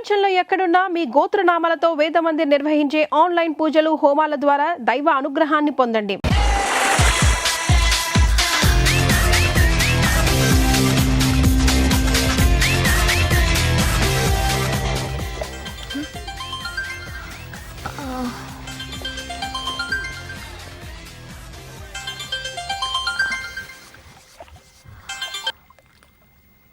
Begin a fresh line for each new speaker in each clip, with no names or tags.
ప్రపంచంలో ఎక్కడున్నా మీ గోత్రనామాలతో వేదమందిర్ నిర్వహించే ఆన్లైన్ పూజలు హోమాల ద్వారా దైవ అనుగ్రహాన్ని పొందండి.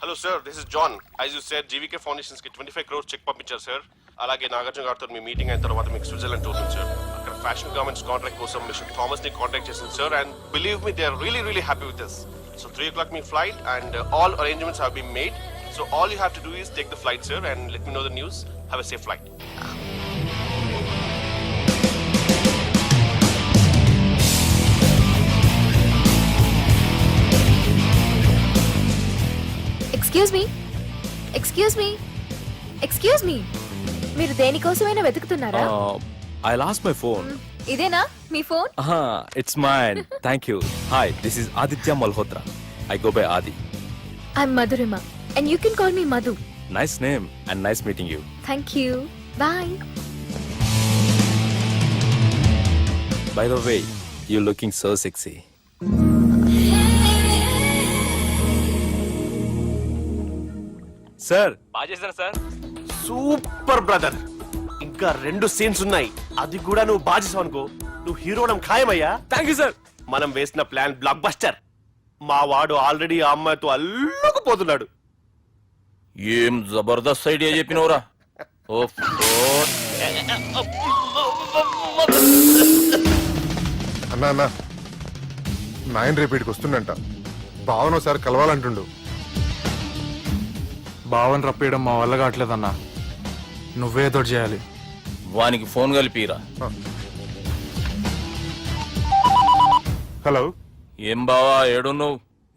Hello sir, this is John. As you said, GVK Foundations ki 25 crores check పంపించారు sir. అలాగే నాగార్జున గారితో మీ మీటింగ్ అయిన తర్వాత మీకు స్విట్జర్లాండ్ టూర్ ఉంది సార్. అక్కడ ఫ్యాషన్ గార్మెంట్స్ కాంట్రాక్ట్ కోసం మిస్టర్ థామస్ ని కాంటాక్ట్ చేశాను sir, and believe me they are really happy with this. So 3 o'clock మీ flight and all arrangements have been made. So all you have to do is take the flight sir and let me know the news. Have a safe flight.
Excuse me మీరు దేనికోసమైనా వెతుకుతున్నారా?
I lost my phone.
ఇదేనా మీ phone?
It's mine. Thank you. Hi, this is Aditya Malhotra. I go by Adi.
I'm Madhurima and you can call me Madhu.
Nice name and nice meeting you.
Thank you. Bye.
By the way, you're looking so sexy. Sir, బాజేసారా sir?
Super brother, ఇంకా 2 scenes ఉన్నాయి, అది కూడా నువ్వు బాజేసావు అనుకో, నువ్వు హీరోడం ఖాయమయ్యా.
Thank you sir.
మనం వేసిన ప్లాన్ బ్లాక్ బస్టర్. మా వాడు ఆల్రెడీ ఆ అమ్మాయితో అల్లుకుపోతున్నాడు.
ఏం జబర్దస్త్ ఐడియా చెప్పినవరా.
అన్నా నాయన రేపటికి వస్తుండంట. భావన ఒకసారి కలవాలంటుండు.
భావన రప్పేయడం మా వల్ల కావట్లేదన్నా, నువ్వేదో చేయాలి.
వానికి ఫోన్ కలిపిరా.
హలో,
ఏం బావా ఏడున్నావు?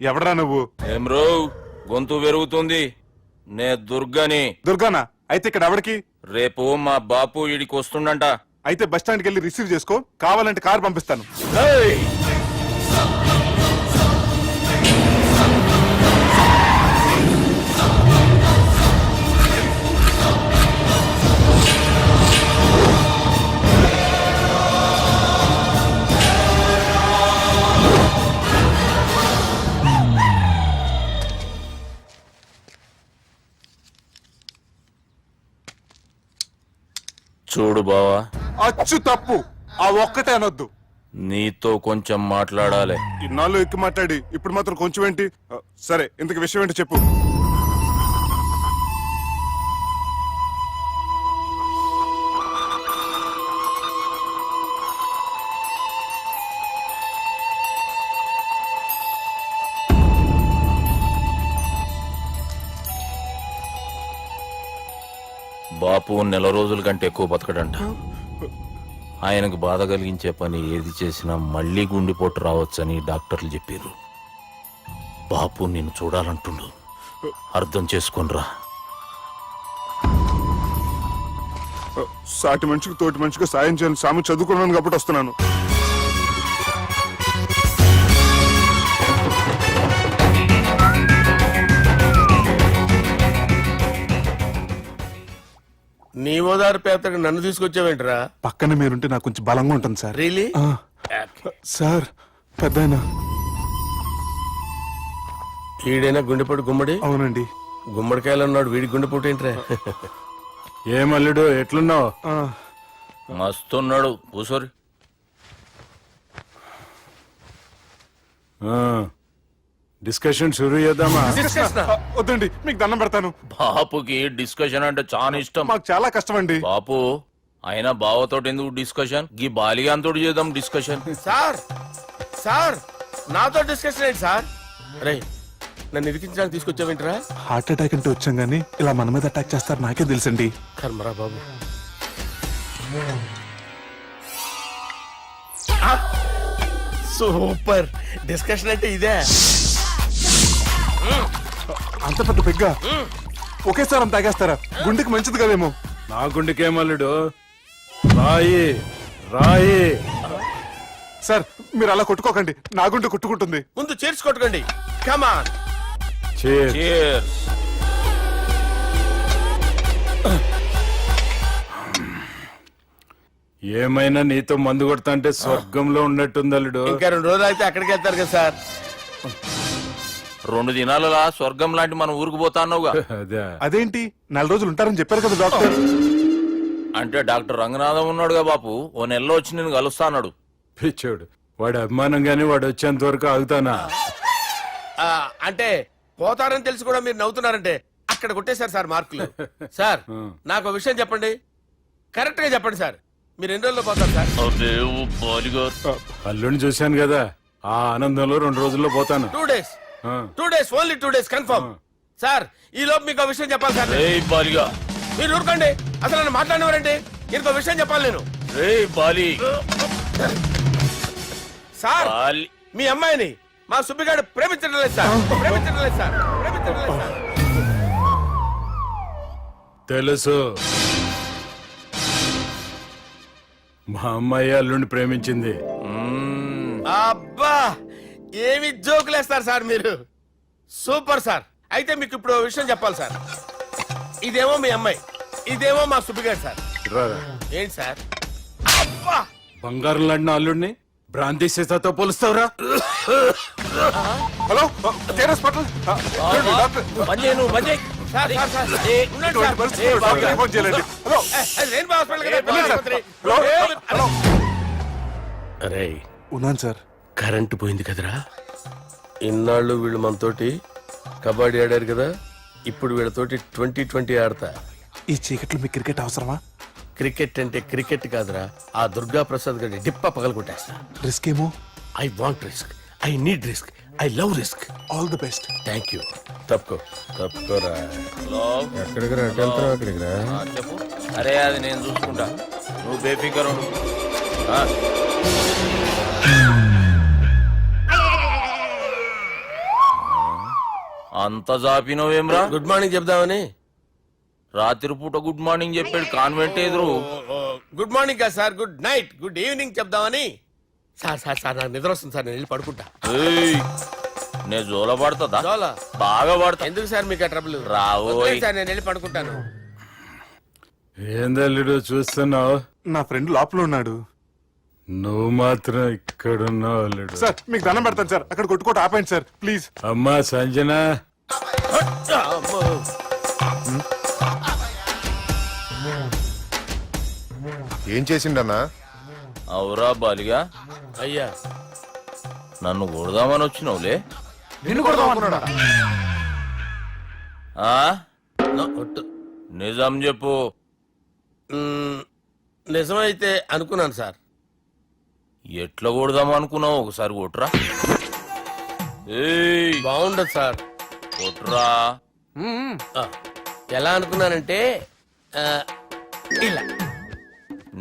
ఎవడరా నువ్వు?
ఏం రో గొంతు పెరుగుతుంది. నే దుర్గని.
దుర్గానా? అయితే ఇక్కడ ఎవడికి?
రేపు మా బాపు ఈడికి వస్తుండంట.
అయితే బస్ స్టాండ్కి వెళ్ళి రిసీవ్ చేసుకో, కావాలంటే కారు పంపిస్తాను.
చూడు బావా,
అచ్చు తప్పు, ఆ ఒక్కటే అనొద్దు.
నీతో కొంచెం మాట్లాడాలి.
ఇన్నాళ్ళు ఎక్కి మాట్లాడి ఇప్పుడు మాత్రం కొంచెం ఏంటి? సరే, ఇంతకు విషయం ఏంటి చెప్పు.
బాపు నెల రోజుల కంటే ఎక్కువ బతకడంట. ఆయనకు బాధ కలిగించే పని ఏది చేసినా మళ్లీ గుండెపోటు రావచ్చని డాక్టర్లు చెప్పారు. బాపు నిన్ను చూడాలంటుండు, అర్థం చేసుకునిరా.
సాటి మనిషికి తోటి మనిషికి సాయం చేయాలని సామి చదువుకున్నాను కాబట్టి వస్తున్నాను.
నీ ఓదార్పు యాత్రకు నన్ను తీసుకొచ్చావేంట్రా?
పక్కన మీరుంటే నాకు కొంచెం బలంగా ఉంటుంది సార్.
రియలీ?
సార్, పెద్దయినా.
ఈడైనా గుండెపోటు గుమ్మడి?
అవునండి.
గుమ్మడికాయలు ఉన్నాడు, వీడి గుండెపోటు ఏంట్రా?
ఏమల్లుడు ఎట్లున్నావు?
మస్తున్నాడు. కూసోరి.
డిస్కషన్ షురూ చేద్దామా?
వద్దండి, మీకు దండం పెడతాను.
బాపుకి డిస్కషన్ అంటే చాలా ఇష్టం.
మాకు చాలా కష్టం అండి.
బాపు అయినా బావతోటి ఎందుకు డిస్కషన్? గీ బాలిగాంతోటి చేద్దాం డిస్కషన్.
సార్ నాతో డిస్కషన్ ఏంటి సార్? రే, నన్ను ఇరికించడానికి తీసుకొచ్చావేంట్రా?
హార్ట్ అటాక్ అంటే వచ్చాం గానీ ఇలా మన మీద అటాక్ చేస్తారు నాకే తెలుసండి.
కర్మరా బాబు. సూపర్, డిస్కషన్ అంటే ఇదే.
అంత పెద్ద పెగ్గ ఒకేసారి అంత తాగేస్తారా? గుండెకి మంచిది కదేమో.
నా గుండెకేమల్లుడు, రాయి రాయి.
సార్, మీరు అలా కొట్టుకోకండి, నా గుండె కొట్టుకుంటుంది.
ముందు చేర్చుకొట్టుకోండి. కమాన్.
Cheers.
ఏమైనా నీతో మందు కొడతా అంటే స్వర్గంలో ఉన్నట్టుంది అల్లుడు.
ఇంకా 2 రోజులు అయితే అక్కడికి వెళ్తారు కదా సార్.
2 దినాలలా స్వర్గం లాంటి మన ఊరికి పోతా అన్నావుగా.
అదే
అదేంటి 4 రోజులు ఉంటారని చెప్పారు కదా డాక్టర్.
అంటే డాక్టర్ రంగనాథం ఉన్నాడుగా బాపు, ఓ నెలలో వచ్చి నేను కలుస్తా అన్నాడు.
పిచ్చోడు, వాడి అభిమానం గాని వాడు వచ్చేంత వరకు ఆగుతానా?
అంటే పోతారని తెలిసి కూడా మీరు నవ్వుతున్నారంటే అక్కడ కొట్టేశారు సార్ మార్కులు. సార్ నాకు ఒక విషయం చెప్పండి, కరెక్ట్ గా చెప్పండి సార్, మీరు ఎన్ని రోజుల్లో పోతారు సార్?
అల్లుడిని చూశాను కదా, ఆ ఆనందంలో 2 రోజుల్లో పోతాను.
2 days,
ఆ.
2 days, only 2 days confirm. Sir ఈ లోపు మీకు ఒక విషయం చెప్పాలి సార్.
రేయ్ బాలిగా,
మీరు ఊరుకోండి, అసలు నన్ను మాట్లాడినవారంటే ఇంకో విషయం చెప్పాలి నేను.
రేయ్ బాలి
సార్
బాలి.
మీ అమ్మాయిని మా సుబ్బిగాడు ప్రేమించడం లేదు సార్, ప్రేమించడం లేదు సార్, ప్రేమించడం లేదు సార్.
తెలుసు, మా అమ్మాయి అల్లుడిని ప్రేమించింది.
అబ్బా ఏమి జోకులేస్తారు సార్ మీరు, సూపర్ సార్. అయితే మీకు ఇప్పుడు ఓ విషయం చెప్పాలి సార్. ఇదేమో మీ అమ్మాయి, ఇదేమో మా సుబ్బిగాడు సార్.
రారా.
ఏంటి సార్? అబ్బా
బంగారం లాంటి అల్లుడిని భ్రాంతి సీతతో పోలుస్తావురా?
Hello Care hospital doctor.
Sir sir sir ఉండండి
ఇటువంటి
సార్.
పరిస్థితుల్లో డాక్టర్ ఫోన్ చేయాలండి. హలో
అది రెయిన్బో హాస్పిటల్ కదా,
వెళ్ళండి సార్.
ఆసుపత్రి.
హలో
అరే
ఉన్నాను సార్.
కరెంటు పోయింది కదరా, ఇన్నాళ్ళు వీళ్ళు మనతోటి కబడ్డీ ఆడారు కదా, ఇప్పుడు వీళ్ళతోటి 2020 ఆడతా.
ఈ చీకట్లో మీకు క్రికెట్ అవసరమా?
క్రికెట్ అంటే క్రికెట్ కాదురా, ఆ దుర్గా ప్రసాద్ గారి డిప్ప పగలు కొట్టేస్తా.
రిస్క్ ఏమో.
I want risk, I need risk, I love risk.
All the best.
Thank you. తప్పుకోరా. ఎక్కడికి రా, అక్కడికి రా.
చెప్పు. అరే అది నేను చూసుకుంటా, నువ్వు బేఫికర్ ఉండు. అంత జాపినవేమ్రా?
గుడ్ మార్నింగ్ చెప్దామని.
రాత్రి పూట గుడ్ మార్నింగ్ చెప్పాడు కాన్వెంట్ ఎదురు.
గుడ్ మార్నింగ్ కాదు sir, good night, good evening చెప్దామని. సార్ సార్ సార్ నాకు నిద్ర వస్తుంది సార్, నేను వెళ్ళి పడుకుంటా.
ఏయ్, నే జోల పడుతుందా?
జోల?
బాగా పడతా.
ఎందుకు సార్ మీకు ఆ ట్రబుల్?
రావోయ్.
వదిలేయ్ సార్, నేను వెళ్ళి పడుకుంటాను.
ఏందల్లుడు చూస్తున్నావు?
నా ఫ్రెండ్ లోపల ఉన్నాడు.
నువ్వు మాత్రం ఇక్కడున్నావు అల్లుడు.
సార్ మీకు దండం పెడతాను సార్, అక్కడ కొట్టుకోట ఆపండి సార్ ప్లీజ్.
అమ్మా సంజన,
అమ్మో.
ఏం చేసిండన్నా?
అవురా బాలిగా,
అయ్యా
నన్ను కొడదామని వచ్చినావులే.
నిన్ను కొడదామన్నాడా?
ఆ?
ఒట్టు.
నిజం చెప్పు.
నిజమైతే అనుకున్నాను సార్.
ఎట్లా కొడదాం అనుకున్నావు? ఒకసారి కొట్రా. ఏయ్,
బాగుండదు సార్.
కొట్రా.
ఆ, ఎలా అనుకున్నానంటే ఆ, ఇలా.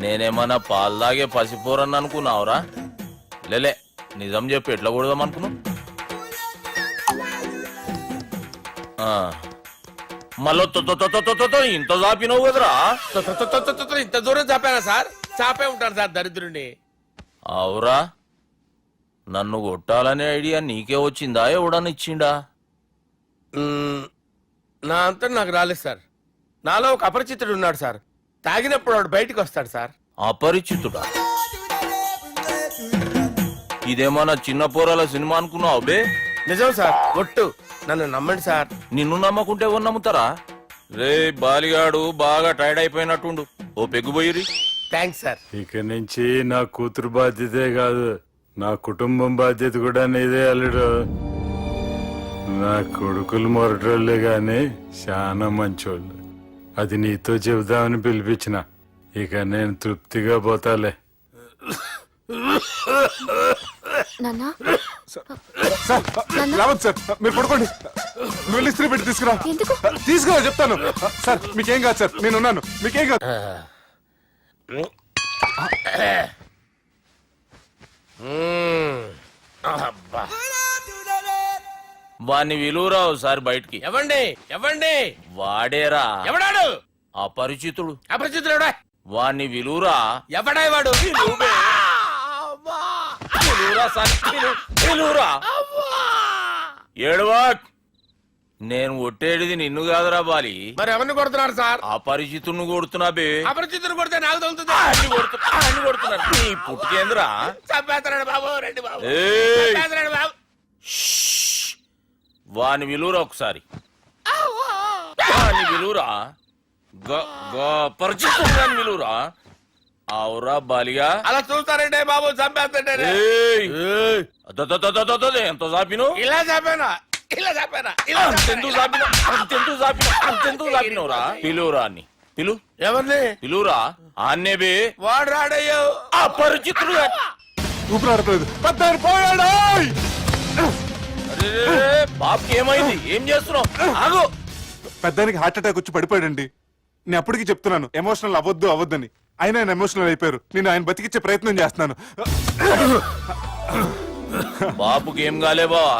నేనేమన్నా పాలు తాగే పసిపోరని అనుకున్నావురా? లేలే, నిజం చెప్పు, ఎట్లా కొడదాం అనుకున్నావు? మళ్ళీ ఇంత చాపినావు కదరా?
ఇంత దూరం చాపానా సార్? చాపే ఉంటాను సార్ దరిద్రుడిని.
అవురా, నన్ను కొట్టాలనే ఐడియా నీకే వచ్చిందా? ఎవడన్నా ఇచ్చిండా?
నా అంతా నాకు రాలేదు సార్. నాలో ఒక అపరిచితుడు ఉన్నాడు సార్, తాగినప్పుడు వాడు బయటకు వస్తాడు సార్.
అపరిచితుడా? ఇదేమన్నా చిన్న పోరాల సినిమా అనుకున్నావు బే?
నిజం సార్, ఒట్టు, నన్ను నమ్మండి సార్.
నిన్ను నమ్మకుంటే ఎవరు నమ్ముతారా? రే బాలిగాడు బాగా టైర్డ్ అయిపోయినట్టుండు, ఓ పెగ్గుబోయిరి.
Thanks sir.
ఇక నుంచి నా కూతురు బాధ్యతే కాదు, నా కుటుంబం బాధ్యత కూడా నీదే అల్లుడు. నా కొడుకులు మొరటోళ్ళే గాని చాలా మంచోళ్ళు. అది నీతో చెబుదామని పిలిపించిన. ఇక నేను తృప్తిగా పోతాలే.
నాన్నా
సార్ రావద్దు సార్, మీరు పడుకోండి. నువ్వు వెళ్ళి ఇస్త్రీ పెట్టి తీసుకురా.
ఎందుకు?
తీసుకురా చెప్తాను. సార్ మీకేం కాదు సార్, నేను ఉన్నాను, మీకేం కాదు.
అబ్బా.
వాణ్ణి విలువరా ఒకసారి బయటికి.
ఎవండి ఎవండి?
వాడేరా
ఎవడాడు?
అపరిచితుడు.
అపరిచితుడు ఎవడా?
వాణ్ణి విలువరా.
ఎవడా వాడు?
విలువరా సార్, విలువరా. ఏడవా, నేను ఒట్టేడిది నిన్ను కాదురా బాలి,
మరి ఎవరిని కొడుతున్నారు సార్?
అపరిచితుడిని కొడుతున్నా బే.
అపరిచితులు కొడితే నాకు తగులుతుంది.
అన్ని కొడుతున్నారు నీ పుట్టుకేంద్రా.
చంపేస్తున్నాడు బాబు, రండి బాబు.
ఏయ్!
చంపేస్తున్నాడు బాబు.
వాని విలువరా ఒకసారి, వాని విలువరా, పరిచితుడు విలువరా. అవురా బాలిగా.
అలా చూస్తారంటే బాబు, చంపేస్తాడు.
ఏయ్! ఎంత చాపిను,
ఇలా చంపానా, ఇలా చంపానా, ఇలా
అంతెందుకు చాపిను, అంతెందుకు చాపిను, అంతెందుకు చాపినవురా. పిలువురా అని పిలు,
ఎవరిని?
పిలువురా ఆన్నే బే.
వాడు రాడయ్యో.
అపరిచితుడు.
ఊపిరాడట్లేదు. పెద్ద ఆయన పోయాడు.
బాబుకి ఏమైంది, ఏం చేస్తున్నావు? ఆగు.
పెద్దానికి హార్ట్ అటాక్ వచ్చి పడిపోయాడండి. నేను అప్పటికి చెప్తున్నాను ఎమోషనల్ అవ్వద్దని. ఆయన ఎమోషనల్ అయిపోయారు. నేను ఆయన బతికిచ్చే ప్రయత్నం చేస్తున్నాను.
బాబుకి ఏం కాలే బావా.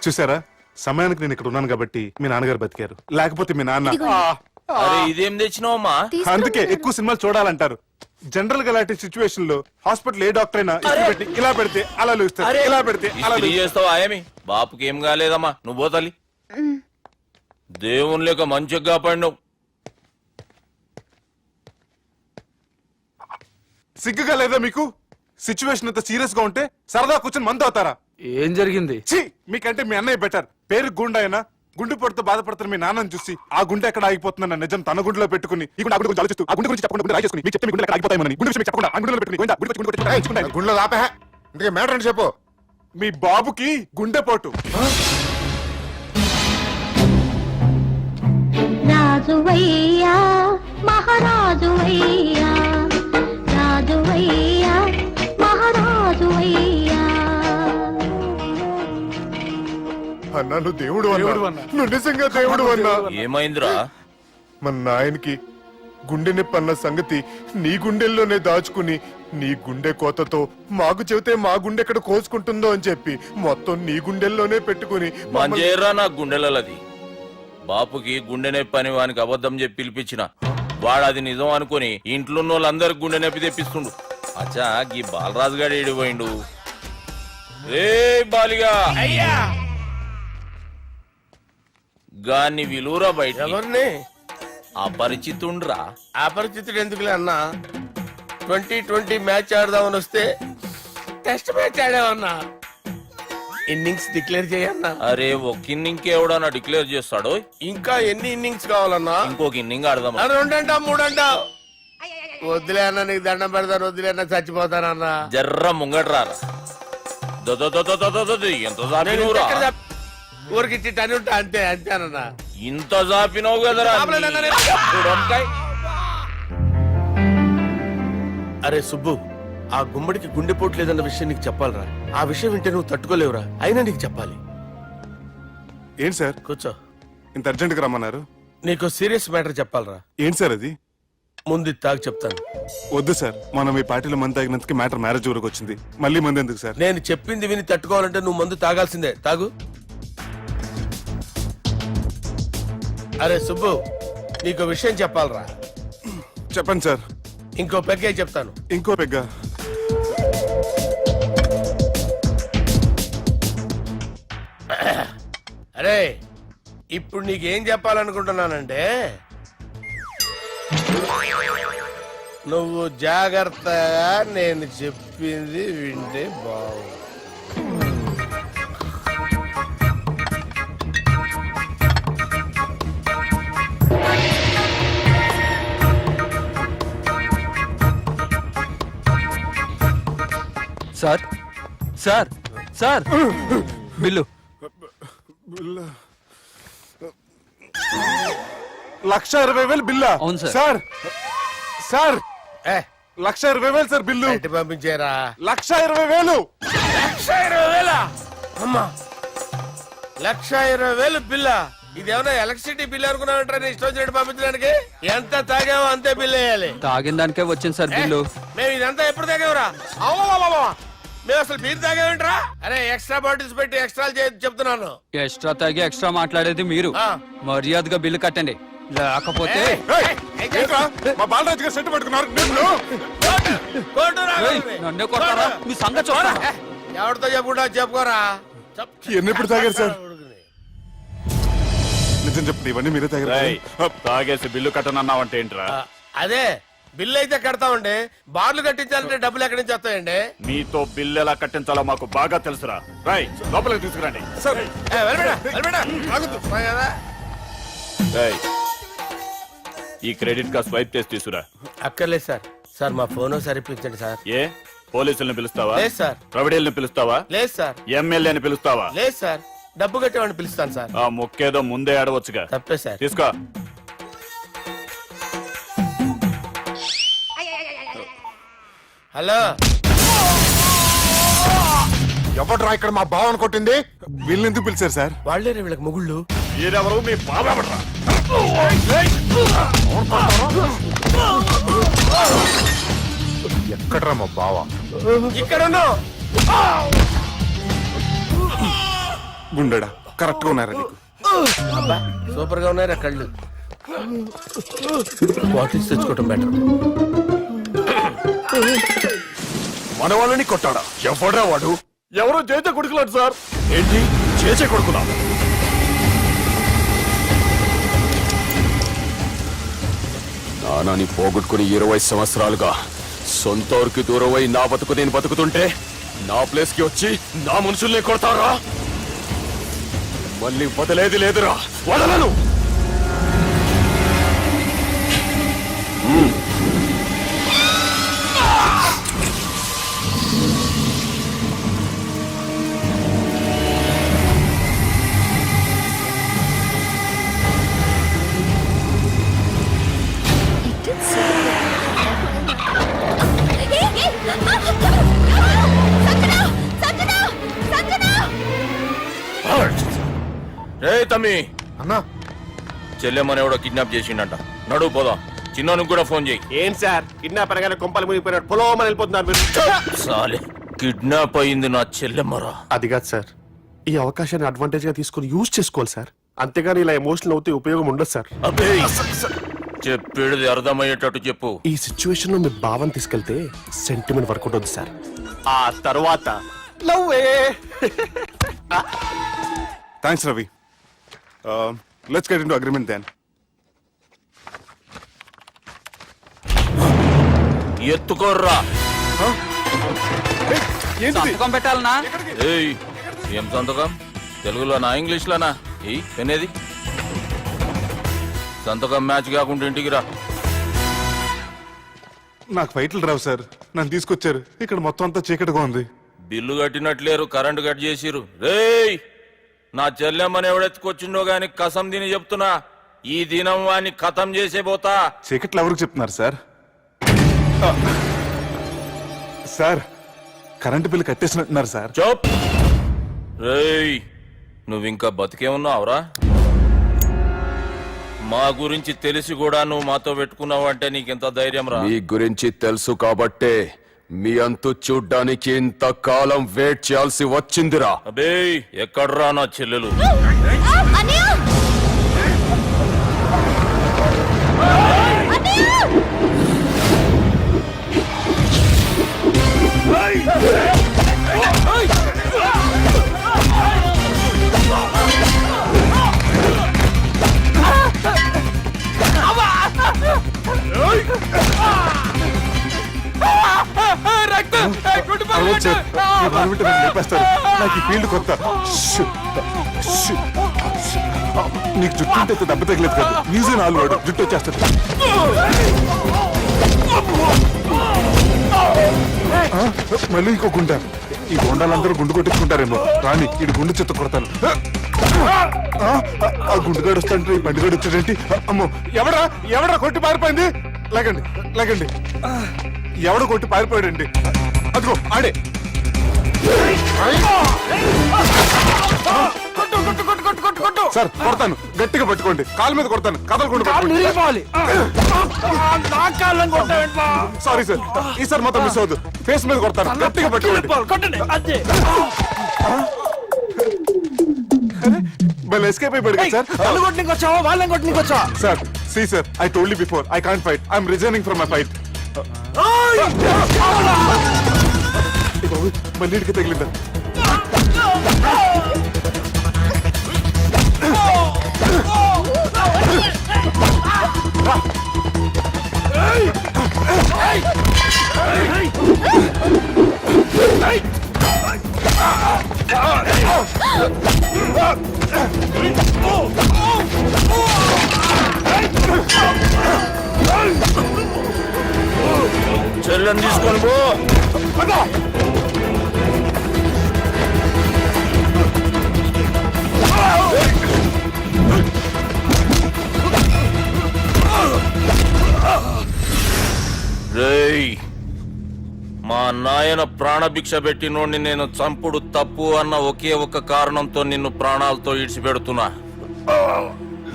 చూసారా, సమయానికి నేను ఇక్కడ ఉన్నాను కాబట్టి మీ నాన్నగారు బతికారు. లేకపోతే మీ నాన్న
అరే ఇదేం తెచ్చినావమ్మా?
అందుకే ఎక్కువ సినిమాలు చూడాలంటారు. జనరల్ గా అలాంటి సిచ్యువేషన్ లో హాస్పిటల్ ఏ డాక్టర్ అయినా ఇస్త్రీ పెట్టి ఇలా పెడితే అలా లూస్తారు, ఇలా పెడితే అలా
ఇస్త్రీ చేస్తావా ఏమి? బాపుకి ఏం కాలేదమ్మా, నువ్వు పోతల్లి. దేవుని లేక మంచిగా కాపాడినావు.
సిగ్గుగా లేదా మీకు? సిచ్యువేషన్ అంత సీరియస్ గా ఉంటే సరదా కూర్చొని మందు అవుతారా?
ఏం జరిగింది?
ఛీ, మీకంటే మీ అన్నయ్య బెటర్. పేరు గుండె అయినా గుండె పొడితో బాధపడుతున్న మీ నాన్నని చూసి ఆ గుండె ఎక్కడ ఆగిపోతుందన్న నిజం తన గుండెలో పెట్టుకుని ఈ గుండె గురించి ఆలోచిస్తూ ఆ గుండె గురించి చెప్పకుండా గుండె రాజేసుకుని మీకు చెప్తే మీ గుండె ఎక్కడ ఆగిపోతాయని గుండె విషయం మీకు చెప్పకుండా ఆ గుండెలో పెట్టుకుని గోవిందా, గుండె వచ్చి గుండె కొట్టి రాయించుకుంటాను.
గుండెలో ఆపే ఇందుకే మ్యాటర్ అని చెప్పు.
మీ బాబుకి గుండెపోటు.
రాజువయ్యా మహారాజువయ్యా, రాజువయ్యా మహారాజువయ్యా.
అన్నా నువ్వు దేవుడు అన్నా, నువ్వు నిజంగా దేవుడు అన్నా.
ఏమైందిరా?
మన నాయనకి గుండె నొప్పి అన్న సంగతి నీ గుండెల్లోనే దాచుకుని నీ గుండె కోతతో మాకు చెబితే మా గుండె ఎక్కడ కోసుకుంటుందో అని చెప్పి మొత్తం నీ గుండెల్లోనే పెట్టుకుని
మంజేరా నా గుండెలది. బాపుకి గుండె నొప్పి అని వానికి అబద్ధం చెప్పి పిలిపించిన వాడు అది నిజం అనుకుని ఇంట్లో వాళ్ళందరికి గుండె నొప్పి తెప్పిస్తుండు. అచ్చా గీ బాలరాజు గారు ఏడిపోయిండు. రే బాలిగా,
అయ్యా
గాన్ని విలువరా బయట.
ఎవరిని?
అపరిచితుండ్రా.
అపరిచితుడు ఎందుకులే అన్నా, 2020 మ్యాచ్ ఆడదామని వస్తే టెస్ట్ మ్యాచ్ ఆడామన్నా. ఇన్నింగ్స్ డిక్లేర్ చేయన్నా.
అరే ఒక ఇన్నింగ్ ఎవడన్నా డిక్లేర్ చేస్తాడు?
ఇంకా ఎన్ని ఇన్నింగ్స్ కావాలన్నా?
ఇంకొక ఇన్నింగ్ ఆడదాం.
రెండంటా మూడంటా? వద్దులే అన్న, నీకు దండం పెడతాను, వద్దులే అన్న, చచ్చిపోతానన్నా.
జర్ర ముంగట్రా. ఎంత జాపినవురా?
ఊరికి టని ఉంటా అంతే, అంతేనన్నా.
ఇంత జాపినవు కదరా.
అరే సుబ్బు, ఆ గుమ్మడికి గుండెపోటు లేదన్న విషయం నీకు చెప్పాలరా. ఆ విషయం వింటే నువ్వు తట్టుకోలేవురా, అయినా నీకు చెప్పాలి.
ఏంటి సార్
కూర్చో.
ఇంత అర్జెంట్ గా రమ్మన్నారు?
నీకు సీరియస్ మ్యాటర్ చెప్పాలరా.
ఏంటి సార్ అది?
ముందు ఇది తాగు చెప్తాను.
వద్దు సార్, మనం ఈ పార్టీలో మంది తాగినందుకు మ్యాటర్ మ్యారేజ్ వరకు వచ్చింది. మళ్ళీ మంది ఎందుకు సార్?
నేను చెప్పింది విని తట్టుకోవాలంటే నువ్వు మందు తాగాల్సిందే. తాగు. అరే సుబ్బు, నీకు విషయం చెప్పాలరా.
చెప్పండి సార్.
ఇంకో పెగ్గే చెప్తాను.
ఇంకో పెగ్గ.
అరే ఇప్పుడు నీకేం చెప్పాలనుకుంటున్నానంటే, నువ్వు జాగ్రత్తగా నేను చెప్పింది వింటే బాగుంది.
Sir sir sir, bill.
1,20,000 బిల్లా?
అవును సార్.
సార్ సార్,
ఏ
1,20,000 సార్ బిల్లు.
బయట పంపించేరా.
1,20,000.
1,20,000? అమ్మా, 1,20,000 బిల్లా? ఇదేమన్నా ఎలక్ట్రిసిటీ బిల్ అనుకున్నామంటారా? నీ ఇష్టం వచ్చినట్టు పంపించడానికి. ఎంత తాగామో అంతే బిల్ వేయాలి.
తాగిన దానికే వచ్చింది సార్ బిల్లు.
మేము ఇదంతా ఎప్పుడు తాగావురా? మేము అసలు బీర్ తాగామేంట్రా? అరే ఎక్స్ట్రా బాటిల్స్ పెట్టి ఎక్స్ట్రా చెప్తున్నాను.
ఎక్స్ట్రా తాగి ఎక్స్ట్రా మాట్లాడేది మీరు. మర్యాదగా బిల్లు కట్టండి, లేకపోతే
ఏంట్రా, మా బాలరాజు గారు సెట్ పట్టుకున్నారు.
నన్నే కొడతారా? మీ సంగతి చూడరా.
ఎవరితో చెప్పుకుంటా చెప్పుకోరా.
ఎన్ని ఎప్పుడు తాగారు సార్? నిజం చెప్తే ఇవన్నీ మీరే తగ్గ
తాగేసి బిల్లు కట్టనన్నావంటే ఏంట్రా
అదే బిల్లు అయితే కడతామండి, బార్లు కట్టించాలంటే డబ్బులు ఎక్కడి నుంచి వస్తాయండి?
మీతో బిల్లు ఎలా కట్టించాలో మాకు బాగా తెలుసురా. రై లోపలికి తీసుకురండి.
సార్
కదా
రేయ్, ఈ క్రెడిట్ కార్డ్ స్వైప్ చేసి తీసుకురా.
అక్కర్లేదు సార్. సార్ మా ఫోన్ సరిపించండి సార్.
ఏ పోలీసుల్ని పిలుస్తావా?
లేదు సార్.
ప్రొవిడీల్ని పిలుస్తావా?
లేదు సార్.
ఎమ్మెల్యేని పిలుస్తావా?
లేదు సార్. డబ్బు కట్టేవాడిని పిలుస్తాను సార్.
ఆ మొక్కేదో ముందే ఆడవచ్చుగా.
తప్పే సార్.
తీసుకో.
హలో,
ఎవడ్రా ఇక్కడ మా బావని కొట్టింది?
వీళ్ళని ఎందుకు పిలిచారు సార్?
వాళ్ళేరే వీళ్ళకి మొగుళ్ళు.
మీరెవరు? మీ బాబెవడ్రా?
ఎక్కడ్రా మా బావ?
ఇక్కడ ఉన్నావు.
గుండెడా కరెక్ట్ గా ఉన్నారా నీకు?
అబ్బా సూపర్ గా ఉన్నారా కళ్ళు. బాటిల్స్ తెచ్చుకోవటం బెటర్.
మన వాళ్ళని కొట్టాడా? ఎవడ్రా వాడు?
ఎవరో చేసే కొడుకులాడు సార్. ఏంటి చేసే కొడుకులా?
నానాని పోగొట్టుకుని 20 సంవత్సరాలుగా సొంత ఊరికి దూరమై నా బతుకు నేను బతుకుతుంటే నా ప్లేస్ కి వచ్చి నా మనుషుల్ని కొడతారా? మళ్ళీ వదిలేది లేదురా, వదలను.
రే తమ్మి,
అన్నా
చెల్లెమ్మని ఎవడో కిడ్నాప్ చేసిండంట. నడువు పోదాం. చిన్నోనికి కూడా ఫోన్ చేయి.
ఏంటి సార్ కిడ్నాప్ అనగానే కొంపలు మునిగిపోయినట్టు పొలోమని వెళ్ళిపోతున్నారు మీరు?
సాలే, కిడ్నాప్ అయింది నా చెల్లెమ్మరా.
అది కాదు సార్, ఈ అవకాశాన్ని అడ్వాంటేజ్ గా తీసుకుని యూజ్ చేసుకోవాలి సార్. అంతేగాని ఇలా ఎమోషనల్ అవుతే ఉపయోగం ఉండదు సార్.
అబ్బే, చెప్పేది అర్థమయ్యేటట్టు చెప్పు.
ఈ సిచ్యువేషన్ లో మీ భావం తీసుకెళ్తే సెంటిమెంట్ వర్కౌట్ అవుతుంది సార్. ఆ తర్వాత లవ్వే.
Thanks Ravi. Let's get into agreement then.
ఎత్తుకోర్రా.
సంతకం పెట్టాలనా?
ఏయ్, ఏం సంతకం? తెలుగులోనా ఇంగ్లీష్లోనా? ఏయ్ పెనేది. సంతకం మ్యాచ్ కాకుండా ఇంటికి రా.
నాకు ఫైట్లు రావు సార్, నన్ను తీసుకొచ్చారు. ఇక్కడ మొత్తం అంతా చీకటిగా ఉంది.
బిల్లు కట్టినట్లేరు, కరెంటు కట్ చేసిరు. రేయ్, నా చెల్లెమ్మని ఎవడెత్తుకొచ్చిండో గాని కసం తిని చెప్తున్నా, ఈ దినం వాణ్ణి ఖతం చేసే పోతా.
చీకట్లు ఎవరికి చెప్తున్నారు సార్? సార్ కరెంటు బిల్లు కట్టేసినట్టున్నారు సార్.
చోప్. రేయ్, నువ్వింకా బతికే ఉన్నావురా? మా గురించి తెలిసి కూడా నువ్వు మాతో పెట్టుకున్నావు అంటే నీకెంత ధైర్యం రా?
మీ గురించి తెలుసు కాబట్టే మీ అంతు చూడ్డానికి ఇంతకాలం వెయిట్ చేయాల్సి వచ్చిందిరా.
అబే, ఎక్కడ్రా నా చెల్లెలు?
అరవద్దు సార్, ఈ బాల్మింట నన్ను లేపేస్తారు. నాకు ఈ ఫీల్డ్ కొత్త. Shoe, shoe, shoe. నీకు జుట్టు ఉంటే దెబ్బ తగిలేదు కదా, మ్యూజియం ఆలు వాడు జుట్టు వచ్చేస్తాడు. మళ్ళీ ఇంకో గుండ. ఈ గుండాలందరూ గుండు కొట్టించుకుంటారేమో. రాని ఇటు గుండు చెత్త కొడతాను. ఆ గుండుగాడు వస్తాంటే ఈ బండిగాడు వచ్చాడేంటి? అమ్మో, ఎవడా ఎవడా కొట్టి పారిపోయింది? లేకండి లేకండి. ఎవడ కొట్టి పారిపోయాడండి? అదిగో ఆడే. సార్ కొడతాను, గట్టిగా పట్టుకోండి. కాలు మీద కొడతాను, కదలకుండా సారీ సార్, ఈసారి మొత్తం మిస్ అవుతుంది. ఫేస్ మీద కొడతాను, గట్టిగా పట్టుకోండి. మళ్ళీ ఎస్కేప్ అయిపోయాడు sir. Sir see sir, I told you before, I can't fight. I'm resigning from my fight. మళ్ళీ ఇడికి తగిలిందా?
చెల్లెని తీసుకొని పో. రేయ్, మా నాయన ప్రాణభిక్ష పెట్టినోడిని నేను చంపుడు తప్పు అన్న ఒకే ఒక కారణంతో నిన్ను ప్రాణాలతో ఇడిచిపెడుతున్నా.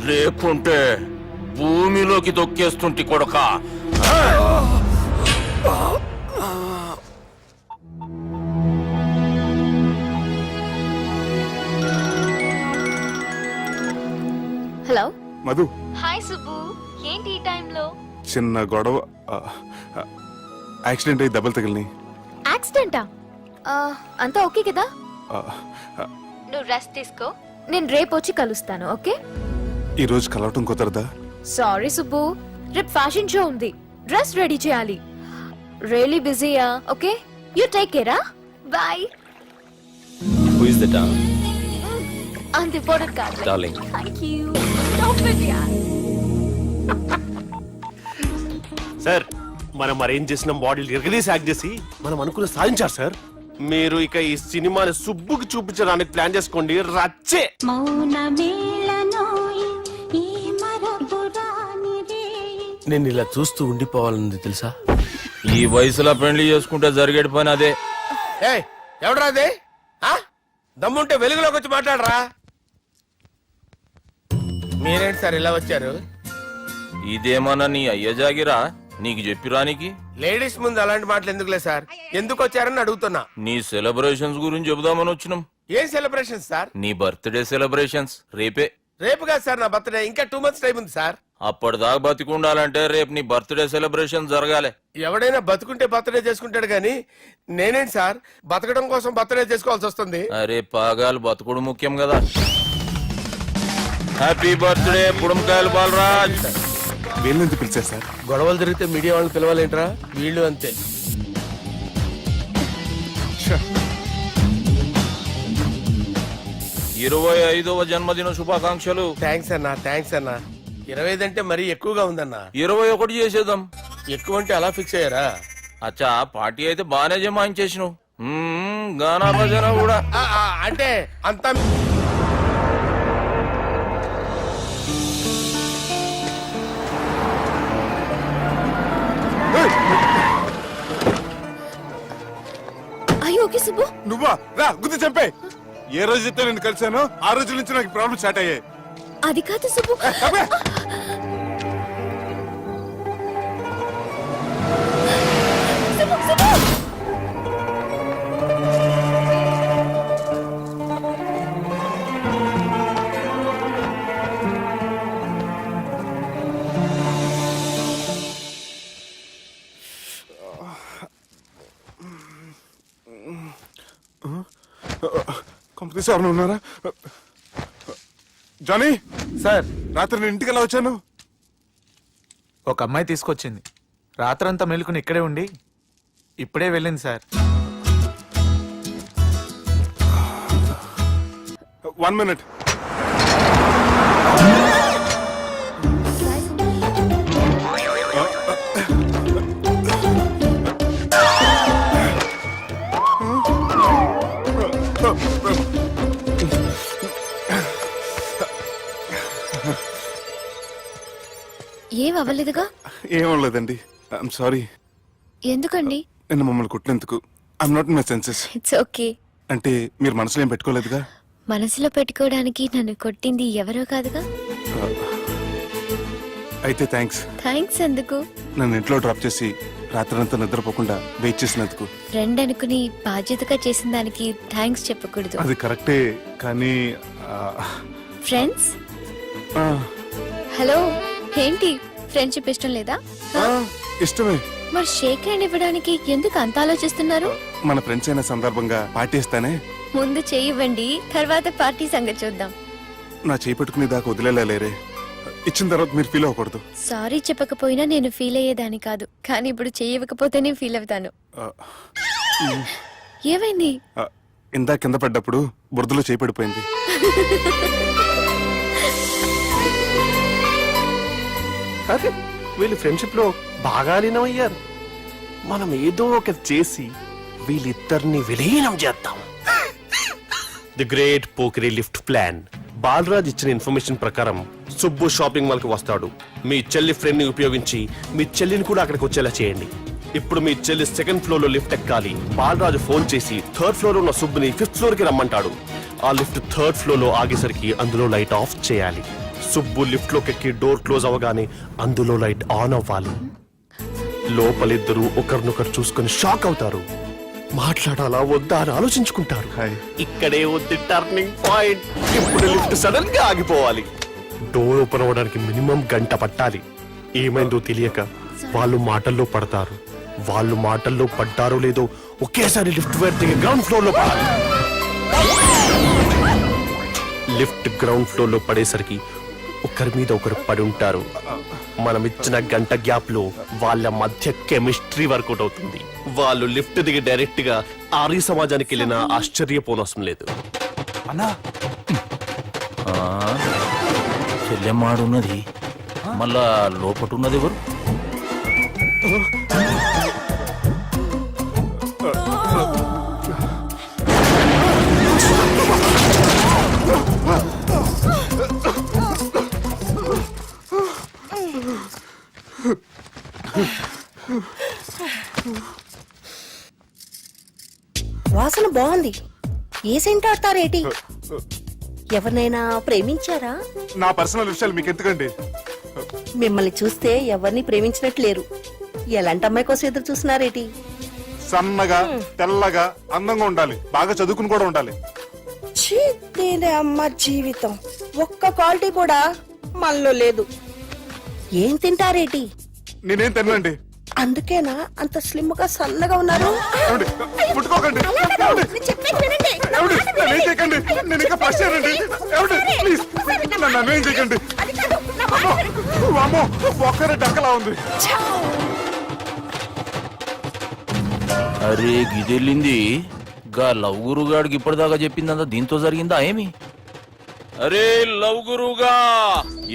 లేకుంటే భూమిలోకి తొక్కేస్తుంటి కొడకా.
హలో
మధు,
హాయ్ సుబ్బు, ఏంటి ఈ టైంలో?
చిన్న గొడవ, యాక్సిడెంట్ అయ్యి దెబ్బలు తగిలినాయి.
యాక్సిడెంటా? అంతా ఓకే కదా? నువ్వు రెస్ట్ తీసుకో, నేను రేపు వచ్చి కలుస్తాను. ఓకే?
ఈ రోజు కలవటం కుదరదా?
సారీ సుబ్బు, రేపు ఫ్యాషన్ షో ఉంది, డ్రెస్ రెడీ చేయాలి. రియలీ బిజీయా? Okay, you take care. Bye.
Who is that?
అంత ఇంపార్టెంట్ కాదు.
Darling.
Thank you. Stop it యా.
సార్, మనం అరేంజ్ చేసిన బాడీలు ఎరగదీసి యాక్ట్ చేసి మనం అనుకున్న సాధించారు సార్. మీరు ఇక ఈ సినిమాని సుబ్బుకి చూపించడానికి ప్లాన్ చేసుకోండి. రచ్చే. నేను ఇలా చూస్తూ ఉండిపోవాలని తెలుసా?
ఈ వయసులో పెళ్లి చేసుకుంటే జరిగేటి పని అదే.
ఎవడరా అదే? దమ్ముంటే వెలుగులోకి వచ్చి మాట్లాడరా. మీరేంటి సార్ ఇలా వచ్చారు?
ఇదేమన్నా నీ అయ్య జాగిరా నీకు చెప్పిరానికి?
లేడీస్ ముందు అలాంటి మాటలు ఎందుకులే సార్, ఎందుకు వచ్చారని అడుగుతున్నా.
నీ సెలబ్రేషన్స్ గురించి చెబుదామని వచ్చినాం.
ఏం సెలబ్రేషన్ సార్?
నీ బర్త్డే సెలబ్రేషన్స్ రేపే.
రేపు కాదు సార్ నా బర్త్డే, ఇంకా 2 months టైం ఉంది సార్.
అప్పటిదాకా బతికుండాలంటే రేపు నీ బర్త్డే సెలబ్రేషన్ జరగాలి.
ఎవడైనా బతుకుంటే బర్త్డే చేసుకుంటాడు గాని నేనేంటి సార్ బతకడం కోసం బర్త్డే చేసుకోవాల్సి వస్తుంది?
అరే పాగాలు బతుకుడు ముఖ్యం కదా. హ్యాపీ బర్త్డే పుడంకాయలు బాలరాజ్.
వీళ్ళెందుకు పిలిచారు సార్?
గొడవలు జరిగితే మీడియా వాళ్ళని పిలవాలేంట్రా? వీళ్ళు అంతే.
25వ జన్మదిన శుభాకాంక్షలు.
థ్యాంక్స్ అన్నా, థ్యాంక్స్ అన్నా. 25 అంటే మరీ ఎక్కువగా ఉందన్నా.
21 చేసేద్దాం.
ఎక్కువ అంటే అలా ఫిక్స్ అయ్యారా?
అచ్చా, పార్టీ అయితే బానే జమాయించేసినావు. గానా భజన కూడా.
అంటే అంతా
అయ్యో ఓకే సుబ్బు.
నువ్వా? రా గుద్ది చంపే. ఏ రోజైతే నేను కలిశానో ఆ రోజు నుంచి నాకు ప్రాబ్లం స్టార్ట్ అయ్యాయి.
అది కాదు సుబ్బు. సుబ్బు, సుబ్బు.
కంపెనీ ఎవరైనా ఉన్నారా? జానీ
సార్,
రాత్రి నేను ఇంటికి ఎలా వచ్చాను?
ఒక అమ్మాయి తీసుకొచ్చింది. రాత్రంతా మెలుకుని ఇక్కడే ఉండి ఇప్పుడే వెళ్ళింది సార్.
1 minute.
ఏం అవ్వలేదుగా?
ఏం లేదండి. I'm sorry.
ఎందుకండి?
నిన్న మమ్మల్ని కుట్టినందుకు I'm not in my senses.
It's okay.
అంటే మీరు మనసులో ఏం పెట్టుకోలేదుగా?
మనసులో పెట్టుకోవడానికి నన్ను కొట్టింది ఎవరో కాదుగా.
అయితే థ్యాంక్స్.
థ్యాంక్స్ ఎందుకు?
నన్ను ఇంట్లో డ్రాప్ చేసి రాత్రంతా నిద్రపోకుండా వెయిట్ చేసినందుకు.
ఫ్రెండ్ అనుకుని బాధ్యతగా చేసిన దానికి థ్యాంక్స్ చెప్పకూడదు.
అది కరెక్టే కానీ
ఫ్రెండ్స్? హలో, ఏంటి ఫ్రెండ్షిప్ ఇష్టం లేదా?
ఇష్టమే.
మరి షేక్ హ్యాండ్ ఇవ్వడానికి ఎందుకు అంత ఆలోచిస్తున్నారు?
మన ఫ్రెండ్స్ అయిన సందర్భంగా పార్టీ ఇస్తానే.
ముందు చేయివ్వండి, తర్వాత పార్టీ సంగతి చూద్దాం.
నా చేయి పెట్టుకునే దాకా వదిలేలేరే. ఇచ్చిన తర్వాత మీరు ఫీల్ అవ్వకూడదు.
సారీ చెప్పకపోయినా నేను ఫీల్ అయ్యేదాన్ని కాదు, కానీ ఇప్పుడు చేయకపోతేనే ఫీల్ అవుతాను.
ఆ,
ఏమైంది?
ఆ, ఇందా కింద పడ్డప్పుడు బురదలో చేయి పడిపోయింది.
అరే వీళ్ళు ఫ్రెండ్షిప్ లో బాగా లీనమయ్యారు. మనం ఏదో ఒకటి చేసి వీళ్ళిద్దరిని విలీనం చేద్దాం. ది గ్రేట్ పోకరీ లిఫ్ట్ ప్లాన్. బాలరాజ్ ఇచ్చిన ఇన్ఫర్మేషన్ ప్రకారం సుబ్బు షాపింగ్ మాల్ కి వస్తాడు. మీ చెల్లి ఫ్రెండ్ ని ఉపయోగించి మీ చెల్లిని కూడా అక్కడికి వచ్చేలా చేయండి. ఇప్పుడు మీ చెల్లి సెకండ్ ఫ్లోర్ లో లిఫ్ట్ ఎక్కాలి. బాలరాజు ఫోన్ చేసి థర్డ్ ఫ్లోర్ లో ఉన్న సుబ్బుని ఫిఫ్త్ ఫ్లోర్ కి రమ్మంటాడు. ఆ లిఫ్ట్ థర్డ్ ఫ్లోర్ లో ఆగేసరికి అందులో లైట్ ఆఫ్ చేయాలి. సుబ్బు లిఫ్ట్ లోకి ఎక్కి డోర్ క్లోజ్ అవ్వగానే అందులో లైట్ ఆన్ అవ్వాలి. లోపలిద్దరూ ఒకరినొకరు చూసుకొని షాక్ అవుతారు. మాట్లాడాలా వద్దా అని ఆలోచించుకుంటారు. ఇక్కడే ఉంది టర్నింగ్ పాయింట్. ఇప్పుడు లిఫ్ట్ సడన్ గా ఆగిపోవాలి. డోర్ ఓపెన్ అవ్వడానికి మినిమం గంట పట్టాలి. ఏమైందో తెలియక వాళ్ళు మాటల్లో పడతారు. వాళ్ళు మాటల్లో పడ్డారో లేదో ఒకేసారి లిఫ్ట్ దిగి గ్రౌండ్ ఫ్లోర్ లో పడాలి. లిఫ్ట్ గ్రౌండ్ ఫ్లోర్ లో పడేసరికి ఒకరి మీద ఒకరు పడి ఉంటారు. మనం ఇచ్చిన గంట గ్యాప్ లో వాళ్ళ మధ్య కెమిస్ట్రీ వర్కౌట్ అవుతుంది. వాళ్ళు లిఫ్ట్ దిగి డైరెక్ట్ గా ఆర్య సమాజానికి వెళ్ళిన ఆశ్చర్యపోనవసరం లేదు.
అన్నా
చెల్లెమ్మాడున్నది, మళ్ళా లోపటున్నది ఎవరు?
వాసన బాగుంది. ఏ సెంట్ ఆడతారేటి? ఎవరినైనా ప్రేమించారా?
నా పర్సనల్ విషయాలు మీకు ఎందుకండి?
మిమ్మల్ని చూస్తే ఎవరిని ప్రేమించినట్లేరు. ఎలాంటి అమ్మాయి కోసం ఎదురు చూస్తున్నారేటి?
సన్నగా తెల్లగా అందంగా ఉండాలి, బాగా చదువుకుని కూడా ఉండాలి.
దీని అమ్మ జీవితం ఒక్క క్వాలిటీ కూడా మనలో లేదు. ఏం తింటారేటి?
నేనేం తినలేండి.
అందుకేనా అంత స్లిమ్ గా సన్నగా ఉన్నారు?
ఏమండి? ముట్టుకోకండి. ఏమండి? ఏమండి? నన్నేం చేయకండి. నేను ఇంకా ఫస్ట్ ఇయర్ అండి. ఏమండి? ప్లీజ్ నన్నేం చేయకండి. అమ్మో ఒక్కరే డక్కలా ఉంది.
అరే గిదెళ్ళింది గా లవ్ గురుగాడికి ఇప్పటిదాకా చెప్పిందంతా దీంతో జరిగిందా ఏమి? అరే లవ్ గురుగా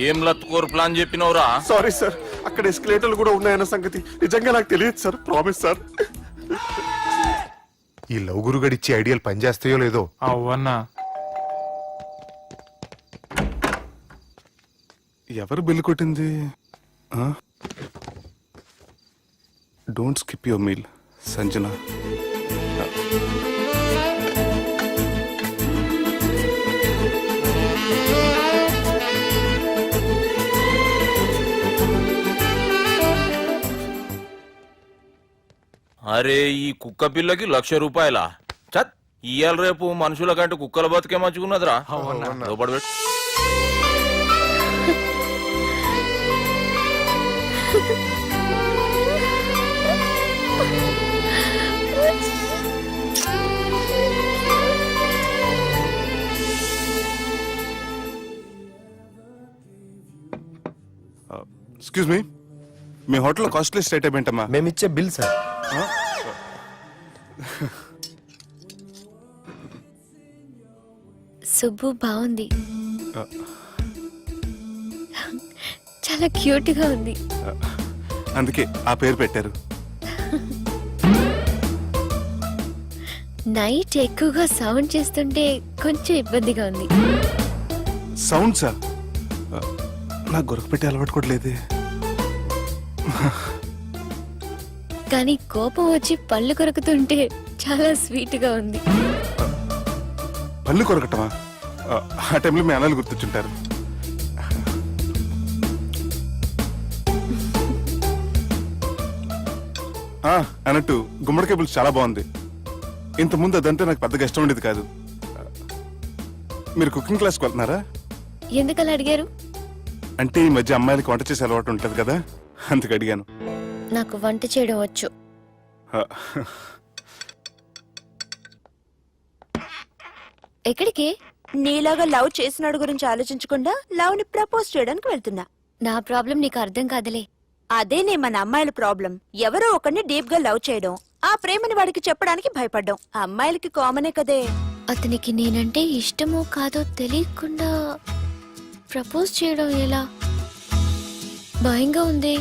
ఏం లత్కోరు ప్లాన్ చెప్పినవురా?
సారీ సార్, అక్కడ ఎస్కలేటర్లు కూడా ఉన్నాయన్న సంగతి నిజంగా నాకు తెలియదు సార్. Promise sir.
ఈ లవ్ గురుగడి ఇచ్చే ఐడియాలు పనిచేస్తాయో లేదో.
అవ్వన్నా
ఎవరు బిల్లు కొట్టింది? Don't skip your meal Sanjana.
అరే ఈ కుక్క పిల్లకి 1,00,000 రూపాయలా? చత్ ఇయ్యాల రేపు మనుషుల కంటే కుక్కల బతికే మంచుకున్నదిరా. లోపడి పెట్టు.
ఎక్స్క్యూజ్ మీ, మీ హోటల్లో కాస్ట్లీ స్టేట్ ఏంటమ్మా?
మేమిచ్చే బిల్ సార్.
సుబ్బు బాగుంది, చాలా క్యూట్ గా ఉంది.
అందుకే ఆ పేరు పెట్టారు.
నైట్ ఎక్కువగా సౌండ్ చేస్తుంటే కొంచెం ఇబ్బందిగా ఉంది.
సౌండ్సా? నాకు గొరక పెట్టి అలవాటు కూడా లేదే.
కానీ కోపం వచ్చి పళ్ళు కొరుకుతుంటే చాలా స్వీట్ గా ఉంది.
పళ్ళు కొరకటమా? ఆ టైంలో మీ అన్నలు గుర్తొచ్చుంటారు. అన్నట్టు గుమ్మడికాయ పులుసు చాలా బాగుంది. ఇంతకుముందు అదంటే నాకు పెద్దగా ఇష్టం ఉండేది కాదు. మీరు కుకింగ్ క్లాస్కి వెళ్తున్నారా?
ఎందుకలా అడిగారు?
అంటే ఈ మధ్య అమ్మాయిలకి వంట చేసే అలవాటు ఉంటది కదా, అందుకు అడిగాను.
నాకు వంట చేయడం వచ్చు.
ఎక్కడికి? నీలాగా లవ్ చేసినాడు గురించి ఆలోచించకుండా లవ్ ని ప్రపోజ్ చేయడానికి వెళ్తున్నా.
నా ప్రాబ్లం నీకు అర్థం కాదులే.
అదేనే మన అమ్మాయిల ప్రాబ్లం. ఎవరో ఒకరిని డీప్ గా లవ్ చేయడం, ఆ ప్రేమని వాడికి చెప్పడానికి భయపడ్డం అమ్మాయిలకి కామనే కదే.
అతనికి నేనంటే ఇష్టమో కాదో తెలియకుండా ప్రపోజ్ చేయడం ఎలా? భయంగా ఉంది.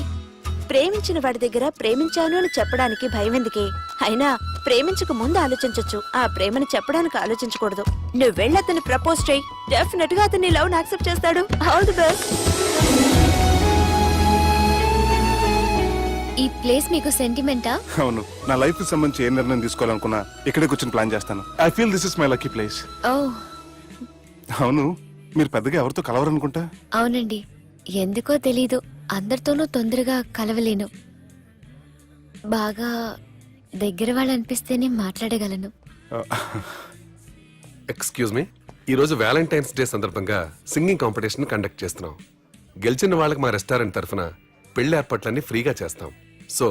ప్రేమించిన వాడి దగ్గర ప్రేమించాను అని చెప్పడానికి భయం ఎందుకే? అయినా ప్రేమించక ముందు ఆలోచించొచ్చు, ఆ ప్రేమని చెప్పడానికి ఆలోచించకూడదు. నువ్వు వెళ్ళి అతన్ని ప్రపోజ్ చేయి, డెఫినెట్ గా అతన్ని లవ్ యాక్సెప్ట్ చేస్తాడు. All the best.
ఈ ప్లేస్ మీకు సెంటిమెంటా?
అవును, నా లైఫ్ కి సంబంధించి ఏ నిర్ణయం తీసుకోవాలనుకున్నా ఇక్కడే కూర్చొని ప్లాన్ చేస్తాను. I feel this is my lucky place.
ఓ
అవును, మీరు పెద్దగా ఎవరితో కలవరనుకుంటా?
అవునండి, ఎందుకో తెలీదు, అందరితోనూ తొందరగా కలవలేను. బాగా దగ్గర వాళ్ళు అనిపిస్తేనే మాట్లాడగలను.
ఎక్స్క్యూజ్ మీ, ఈ రోజు వ్యాలంటైన్స్ డే సందర్భంగా సింగింగ్ కాంపిటీషన్ కండక్ట్ చేస్తున్నాం. గెలిచిన వాళ్ళకి మా రెస్టారెంట్ తరఫున పెళ్లి ఏర్పాట్లన్నీ ఫ్రీగా చేస్తాం. సో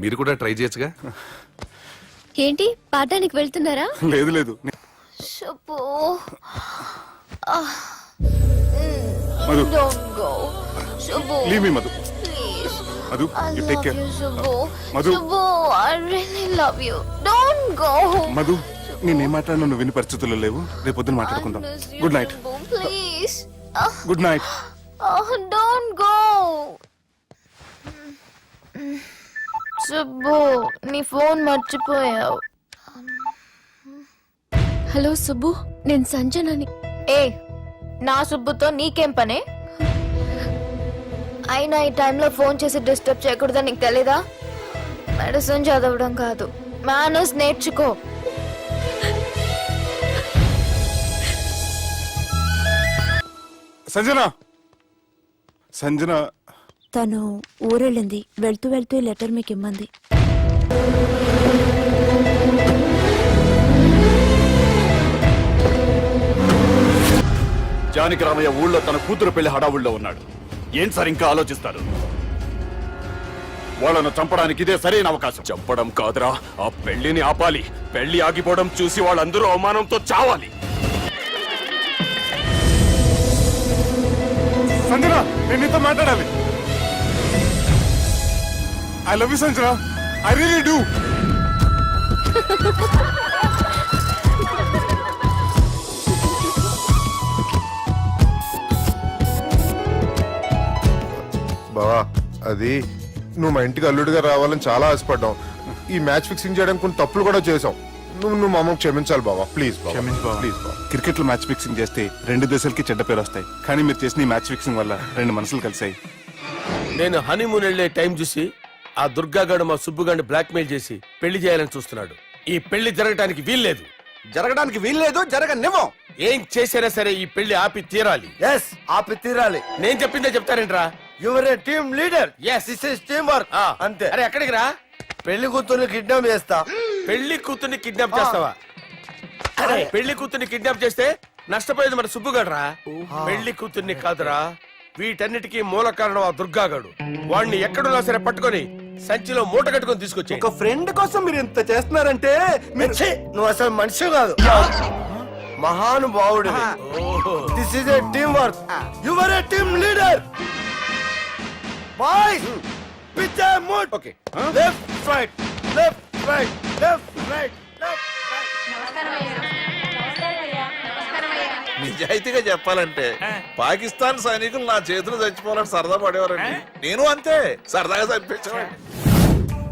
మీరు కూడా ట్రై చేయొచ్చుగా.
ఏంటి పాడడానికి వెళ్తున్నారా?
లేదు లేదు.
Subho.
Madhu,
Don't go. Subho.
leave me, Madhu.
Please.
Madhu,
I
you take
love
care.
you, Shubho.
Madhu.
Shubho, I really love you. Don't go.
Madhu, నేనేం మాట్లాడినా నువ్వు విని పరిస్థితుల్లో లేవు. రేపు పొద్దున మాట్లాడుకుందాం.
I miss you,
good night.
Shubho, please.
Good night.
Don't go. Subbu, నీ ఫోన్ మర్చిపోయావు. హలో సుబ్బు, నేను సంజనని. ఏ, నా సుబ్బుతో నీకేం పనే? అయినా ఈ టైంలో ఫోన్ చేసి డిస్టర్బ్ చేయకూడదని నీకు తెలీదా? మెడిసిన్ చదవడం కాదు, మేనర్స్ నేర్చుకో.
సంజన, సంజన.
తను ఊరెళ్ళింది. వెళ్తూ వెళ్తూ ఈ లెటర్ మీకు ఇమ్మంది.
జానకి రామయ్య ఊళ్ళో తన కూతురు పెళ్లి హడావుల్లో ఉన్నాడు. ఏం సార్ ఇంకా ఆలోచిస్తారు? వాళ్ళను చంపడానికి ఇదే సరైన అవకాశం. చంపడం కాదురా, ఆ పెళ్లిని ఆపాలి. పెళ్లి ఆగిపోవడం చూసి వాళ్ళందరూ అవమానంతో చావాలి.
సంజన, నేను నీతో మాట్లాడాలి. I love you Sanjana, I really do.
బావా, అది నువ్వు మా ఇంటికి అల్లుడిగా రావాలని చాలా ఆశపడ్డాం. ఈ మ్యాచ్ ఫిక్సింగ్ చేయడానికి కొన్ని తప్పులు కూడా చేసాం. నువ్వు మా అమ్మకు క్షమించాలి బావా, ప్లీజ్
క్షమించు బావ.
ప్లీజ్ బావా.
క్రికెట్ లో మ్యాచ్ ఫిక్సింగ్ చేస్తే 2 దేశాలకి చెడ్డ పేరు వస్తాయి. కానీ మీరు చేసిన ఈ మ్యాచ్ ఫిక్సింగ్ వల్ల 2 మనసులు కలిసాయి.
నేను హనీమూన్ వెళ్లే టైం చూసి ఆ దుర్గాగాడు మా సుబ్బుగాడిని బ్లాక్మెయిల్ చేసి పెళ్లి చేయాలని చూస్తున్నాడు. ఈ పెళ్లి జరగడానికి వీల్లేదు.
జరగడానికి వీల్లేదు, జరగనివ్వం.
ఏం చేసినా సరే ఈ పెళ్లి ఆపి తీరాలి.
ఎస్, ఆపి తీరాలి.
నేను చెప్పిందే చెప్తారేంట్రా?
You're a team leader.
Yes,
this is team work. అంతే.
అరే ఎక్కడికి రా?
పెళ్లి కూతుర్ని కిడ్నాప్ చేస్తా.
పెళ్లి కూతుర్ని కిడ్నాప్ చేస్తావా? అరే పెళ్లి కూతుర్ని కిడ్నాప్ చేస్తే నష్టపోయేది మన సుబ్బుగాడ్రా. పెళ్లి కూతుర్ని కాదురా, వీటన్నిటికీ మూల కారణం ఆ దుర్గాగాడు. వాణ్ణి ఎక్కడున్నా సరే పట్టుకొని సంచిలో మూట కట్టుకొని తీసుకొచ్చి.
ఒక ఫ్రెండ్ కోసం మీరు ఇంత చేస్తున్నారంటే నువ్వు అసలు మనిషి కాదు, మహానుభావుడు. This is a team work. Your a team leader. Boys, pitch A mood.
Okay,
left right, left right, left right, left right.
నిజాయితీగా చెప్పాలంటే పాకిస్తాన్ సైనికులు నా చేతులు చచ్చిపోవాలని సరదా పడేవారండి. నేను అంతే సరదాగా చనిపించేవాడిని.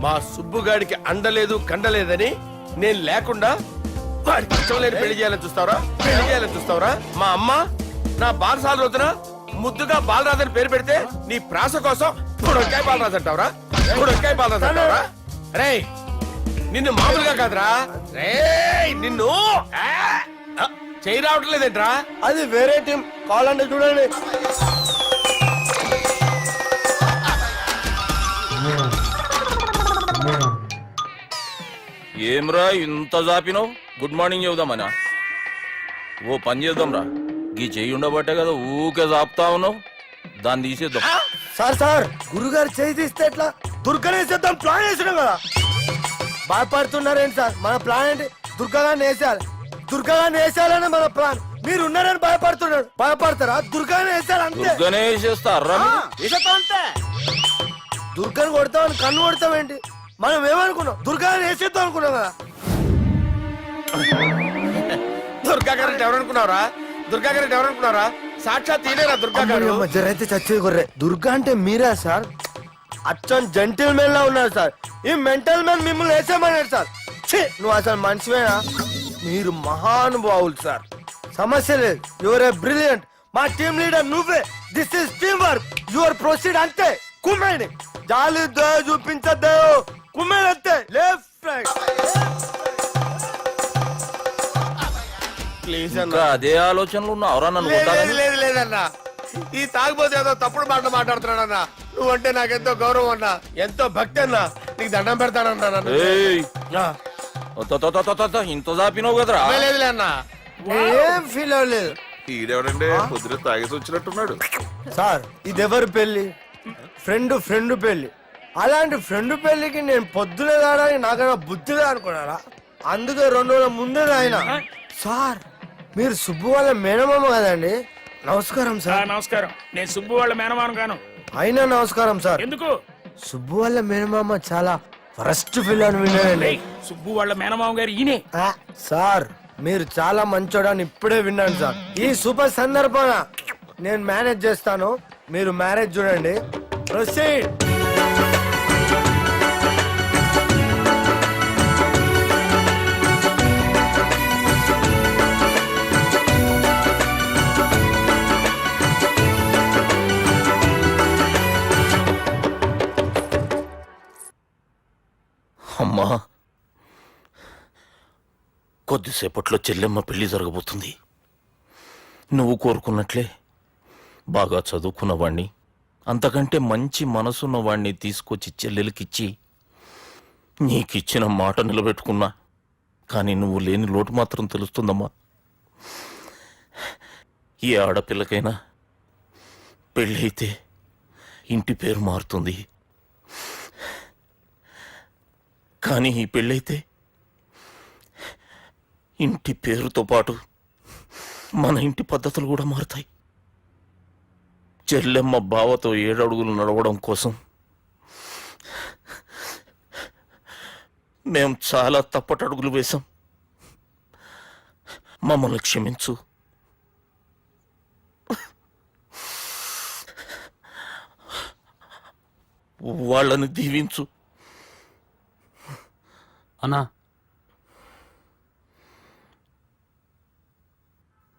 మా సుబ్బుగాడికి అండలేదు కండలేదని నేను లేకుండా వాడికి ఇష్టం లేని పెళ్లి చేయాలని చూస్తావరా? పెళ్లి చేయాలని చూస్తావరా? మా అమ్మ నా బాలసాల రోజున ముద్దుగా బాలరాజు అని పేరు పెడితే నీ ప్రాస కోసం బుడకాయ బాలరాజు అంటావరా? బుడకాయ బాలరాజు అంటావరా? రే, నిన్ను మామూలుగా కాదురా, రే నిన్ను చేయి రావట్లేదేంట్రా?
అది వేరే టీం, కావాలంటే చూడండి.
ఏమ్రా ఇంత జాపినావు? Good morning చెబుదామనా? ఓ పని చేద్దాంరా, గీ చెయ్యి ఉండబట్టే కదా ఊకే జాపుతా ఉన్నావు. దాన్ని తీసేద్దాం.
సార్ గురుగారు చేయి తీస్తే ఎట్లా? దుర్గనేసేద్దాం ప్లాన్ వేసినాం కదా. భయపడుతున్నారేంటి సార్? మన ప్లాన్ ఏంటి? దుర్గాగాన్ని వేసేయాలి. దుర్గాగాన్ని వేసేయాలని మన ప్లాన్.
మీరు ఉన్నారని భయపడుతున్నాడు. భయపడతారా? దుర్గానే వేస్తారు అంతే.
గణేషేస్తారా
అంతే. దుర్గాని కొడతామని కన్ను కొడతామేంటి? మనం ఏమనుకున్నాం? దుర్గాని వేసేద్దాం అనుకున్నాం కదా. దుర్గా గారు ఎవరనుకున్నారా? దుర్గా గారు ఎవరనుకున్నారా? సాక్షాత్ తీనేరా దుర్గా గారు. అయితే చచ్చేది గొర్రె. దుర్గా అంటే మీరా సార్? అచ్చం జెంటిల్ మెన్ లా ఉన్నారు సార్. ఈ మెంటల్ మెన్ మిమ్మల్ని వేసేమన్నాడు సార్. ఛీ, నువ్వు అసలు మనిషివేనా? మీరు మహానుభావులు సార్. సమస్య లేదు. Your a brilliant. మా టీమ్ లీడర్ నువ్వే. This is team work. Your proceed అంతే. కుమ్మేయండి. జాలి దయ చూపించద్దు. కుమ్మేయండి అంతే. Left right. ప్లీజ్ అన్న.
అదే ఆలోచనలు ఉన్నావురా నన్ను
లేదు
కొట్టాలని?
లేదు లేదన్నా. ఈ తాగుబోతు ఏదో తప్పుడు మాట మాట్లాడుతున్నాడన్నా. నువ్వంటే నాకెంతో గౌరవం అన్నా, ఎంతో భక్తి అన్నా. నీకు దండం పెడతానన్నా. నన్ను
ఏయ్, ఇంత దాపినావు కదరా?
లేదులే అన్నా. ఏం ఫీల్ అవ్వలేదు
ఈడెవడండి పొద్దున తాగేసి వచ్చినట్టున్నాడు.
సార్. ఇది ఎవరు పెళ్లి? ఫ్రెండ్ పెళ్లి. అలాంటి ఫ్రెండ్ పెళ్లికి నేను పొద్దునే దాడానికి నాకన్నా బుద్ధిగా అనుకున్నారా? అందుకే 2 రోజుల ముందే ఆయన. సార్ మీరు సుబ్బు వాళ్ళ మేనమామ కదండి? నమస్కారం సార్.
నమస్కారం. నేను సుబ్బు వాళ్ళ మేనమాను గాను.
అయినా నమస్కారం సార్.
ఎందుకు?
సుబ్బు వాళ్ళ మేనమామ చాలా ఫస్ట్ ఫిల్ అని విన్నానండి.
సుబ్బు వాళ్ళ మేనమామ గారు ఈయనే.
సార్ మీరు చాలా మంచోడని ఇప్పుడే విన్నాను సార్. ఈ శుభ సందర్భాన నేను మేనేజ్ చేస్తాను. మీరు మ్యారేజ్ చూడండి. ప్రొసీడ్.
అమ్మా, కొద్దిసేపట్లో చెల్లెమ్మ పెళ్లి జరగబోతుంది. నువ్వు కోరుకున్నట్లే బాగా చదువుకున్నవాణ్ణి, అంతకంటే మంచి మనసున్నవాణ్ణి తీసుకొచ్చి చెల్లెలకిచ్చి నీకిచ్చిన మాట నిలబెట్టుకున్నా. కానీ నువ్వు లేని లోటు మాత్రం తెలుస్తుందమ్మా. ఏ ఆడపిల్లకైనా పెళ్ళి అయితే ఇంటి పేరు మారుతుంది. కానీ ఈ పెళ్ళైతే ఇంటి పేరుతో పాటు మన ఇంటి పద్ధతులు కూడా మారుతాయి. చెల్లెమ్మ బావతో 7 అడుగులు నడవడం కోసం మేం చాలా తప్పటడుగులు వేశాం. మమ్మల్ని క్షమించు. వాళ్ళని దీవించు.
అన్నా,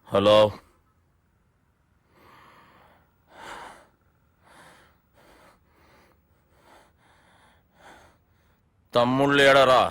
హలో, తమ్ముళ్ళు ఏడరా?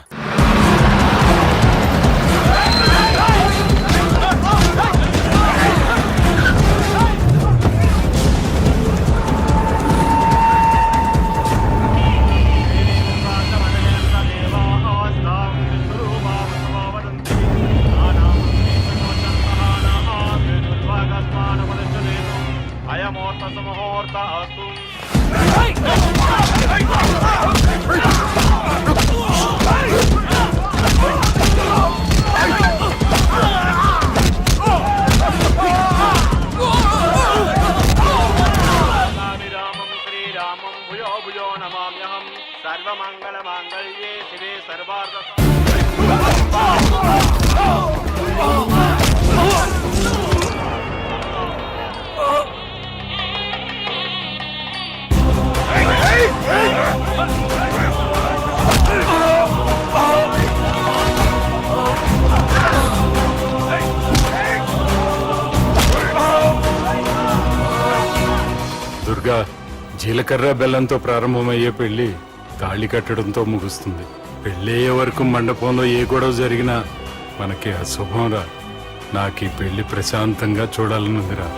సర్వమంగళమాంగళ్యే శివే సర్వార్థ
దుర్గా, జీలకర్ర బెల్లంతో ప్రారంభమయ్యే పెళ్లి తాళి కట్టడంతో ముగుస్తుంది. పెళ్ళయ్యే వరకు మండపంలో ఏ గొడవ జరిగినా మనకి అశుభం రా. నాకు ఈ పెళ్లి ప్రశాంతంగా చూడాలనుందిరా.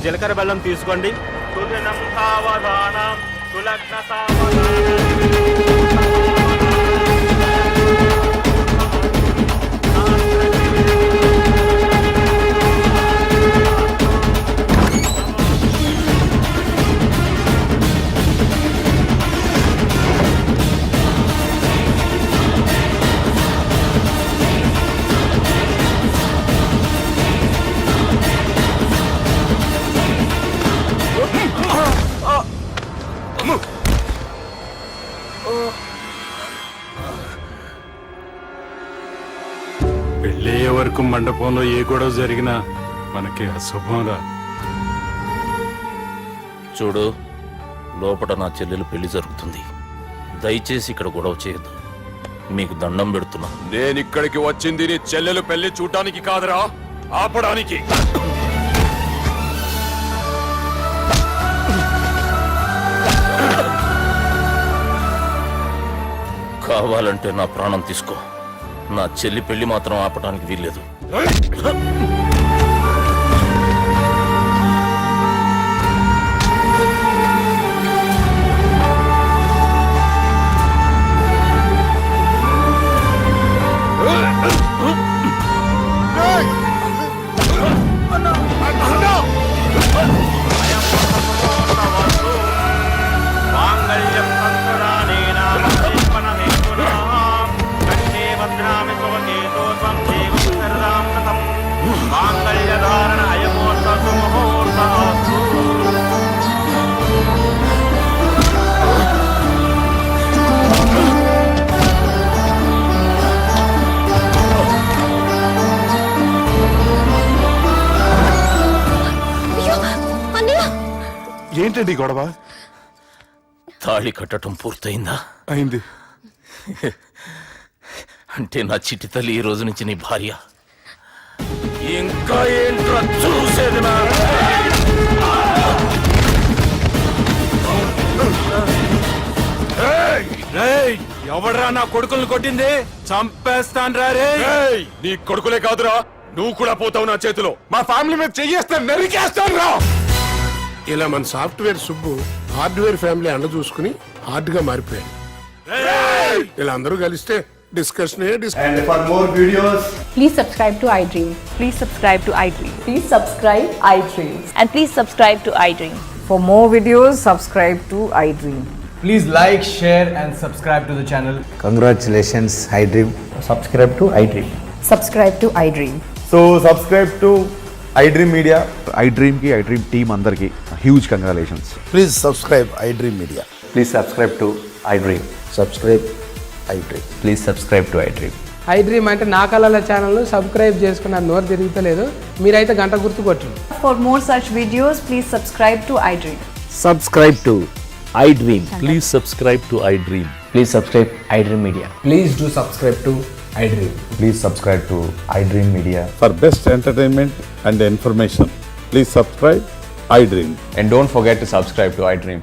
జీలకర్ర బెల్లం తీసుకోండి.
సుదినం సావధానం సులగ్న సావధానం
వరకు మండపంలో ఏ గొడవ జరిగినా మనకి అశుభంరా.
చూడు, లోపల నా చెల్లెలు పెళ్లి జరుగుతుంది. దయచేసి ఇక్కడ గొడవ చేయొద్దు. మీకు దండం పెడుతున్నా.
నేను ఇక్కడికి వచ్చింది నీ చెల్లెలు పెళ్లి చూడటానికి కాదురా, ఆపడానికి.
కావాలంటే నా ప్రాణం తీసుకో. నా చెల్లి పెళ్లి మాత్రం ఆపడానికి వీల్లేదు.
ఏంటండి గొడవ?
తాళి కట్టడం పూర్తయిందా?
అయింది.
అంటే నా చిట్టి తల్లి ఈ రోజు నుంచి నీ భార్య. ఇంకా ఏంట్రా చూసేది?
ఎవడరా నా కొడుకులను కొట్టింది? చంపేస్తాను రా రే.
నీ కొడుకులే కాదురా, నువ్వు కూడా పోతావు నా చేతిలో.
మా ఫ్యామిలీ మీద చెయ్యేస్తాను, నరికేస్తాను రా.
ఇలా మన సాఫ్ట్వేర్ సుబ్బు హార్డ్వేర్ ఫ్యామిలీ అండ చూసుకుని హార్డ్ గా మారిపోయాడు. ఇలా అందరూ కలిస్తే discussion.
And for more videos,
Please subscribe to iDream.
Please subscribe to iDream.
Please subscribe iDream.
And please subscribe to iDream.
For more videos, subscribe to iDream.
Please like, share and subscribe to the channel.
Congratulations iDream.
Subscribe to iDream.
Subscribe to iDream.
So subscribe to iDream Media.
iDream కి iDream team అందరికి huge congratulations.
Please subscribe iDream Media.
Please subscribe to iDream.
Subscribe iDream.
Please subscribe to iDream.
iDream అంటే నా కళల channel subscribe చేసుకున్న నోరు తిరుగుతలేదు. మీరైతే గంట గుర్తు కొట్టండి.
For more such videos, please subscribe to iDream.
Subscribe to iDream. Please subscribe to iDream. Please subscribe iDream Media. Please do subscribe to iDream.
Please subscribe to iDream Media.
For best entertainment and information, please subscribe iDream.
And don't forget to subscribe to iDream.